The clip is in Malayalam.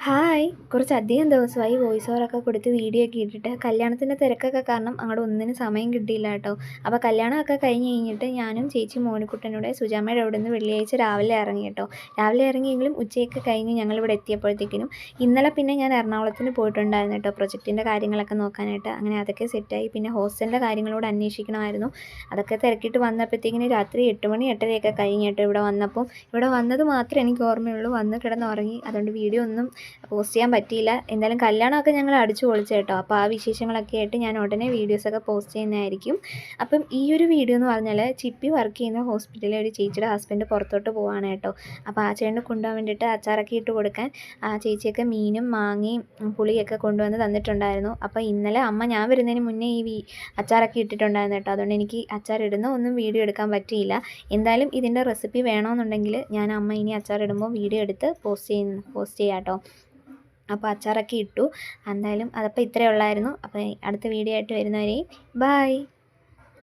ഹായ്! കുറച്ചധികം ദിവസമായി വോയിസ് ഓവറൊക്കെ കൊടുത്ത് വീഡിയോ ഒക്കെ ഇട്ടിട്ട് കല്യാണത്തിൻ്റെ തിരക്കൊക്കെ കാരണം അങ്ങോട്ട് ഒന്നിനും സമയം കിട്ടിയില്ല കേട്ടോ. അപ്പോൾ കല്യാണമൊക്കെ കഴിഞ്ഞ് കഴിഞ്ഞിട്ട് ഞാനും ചേച്ചി മോനിക്കുട്ടനൂടെ സുജാമയുടെ അവിടെ നിന്ന് വെള്ളിയാഴ്ച രാവിലെ ഇറങ്ങി കേട്ടോ. രാവിലെ ഇറങ്ങിയെങ്കിലും ഉച്ചയൊക്കെ കഴിഞ്ഞ് ഞങ്ങളിവിടെ എത്തിയപ്പോഴത്തേക്കിനും ഇന്നലെ പിന്നെ ഞാൻ എറണാകുളത്തിന് പോയിട്ടുണ്ടായിരുന്നു കേട്ടോ പ്രൊജക്റ്റിൻ്റെ കാര്യങ്ങളൊക്കെ നോക്കാനായിട്ട്. അങ്ങനെ അതൊക്കെ സെറ്റായി. പിന്നെ ഹോസ്റ്റലിൻ്റെ കാര്യങ്ങളോട് അന്വേഷിക്കണമായിരുന്നു. അതൊക്കെ തിരക്കിയിട്ട് വന്നപ്പോഴത്തേക്കിനും രാത്രി 8 മണി 8:30 കഴിഞ്ഞ് കേട്ടോ ഇവിടെ വന്നപ്പം. ഇവിടെ വന്നത് മാത്രമേ എനിക്ക് ഓർമ്മയുള്ളൂ. വന്ന് കിടന്നുറങ്ങി. അതുകൊണ്ട് വീഡിയോ ഒന്നും പോസ്റ്റ് ചെയ്യാൻ പറ്റിയില്ല. എന്തായാലും കല്യാണമൊക്കെ ഞങ്ങൾ അടിച്ചു പൊളിച്ചു കേട്ടോ. അപ്പോൾ ആ വിശേഷങ്ങളൊക്കെ ആയിട്ട് ഞാൻ ഉടനെ വീഡിയോസൊക്കെ പോസ്റ്റ് ചെയ്യുന്നതായിരിക്കും. അപ്പം ഈ ഒരു വീഡിയോ എന്ന് പറഞ്ഞാൽ ചിപ്പി വർക്ക് ചെയ്യുന്ന ഹോസ്പിറ്റലിലെ ഒരു ചേച്ചിയുടെ ഹസ്ബൻഡ് പുറത്തോട്ട് പോവാണ് കേട്ടോ. അപ്പോൾ ആ ചേട്ടന് കൊണ്ടുപോകാൻ വേണ്ടിയിട്ട് അച്ചാറൊക്കെ ഇട്ട് കൊടുക്കാൻ ആ ചേച്ചിയൊക്കെ മീനും മാങ്ങയും പുളിയൊക്കെ കൊണ്ടുവന്ന് തന്നിട്ടുണ്ടായിരുന്നു. അപ്പോൾ ഇന്നലെ അമ്മ ഞാൻ വരുന്നതിന് മുന്നേ ഈ അച്ചാറൊക്കെ ഇട്ടിട്ടുണ്ടായിരുന്നു കേട്ടോ. അതുകൊണ്ട് എനിക്ക് അച്ചാറിടുന്ന ഒന്നും വീഡിയോ എടുക്കാൻ പറ്റിയില്ല. എന്തായാലും ഇതിൻ്റെ റെസിപ്പി വേണമെന്നുണ്ടെങ്കിൽ ഞാൻ അമ്മ ഇനി അച്ചാറിടുമ്പോൾ വീഡിയോ എടുത്ത് പോസ്റ്റ് ചെയ്യാം കേട്ടോ. അപ്പോൾ അച്ചാറൊക്കെ ഇട്ടു. എന്തായാലും അതപ്പോൾ ഇത്രയേ ഉള്ളായിരുന്നു. അപ്പോൾ അടുത്ത വീഡിയോ ആയിട്ട് വരുന്നവരെയും ബൈ.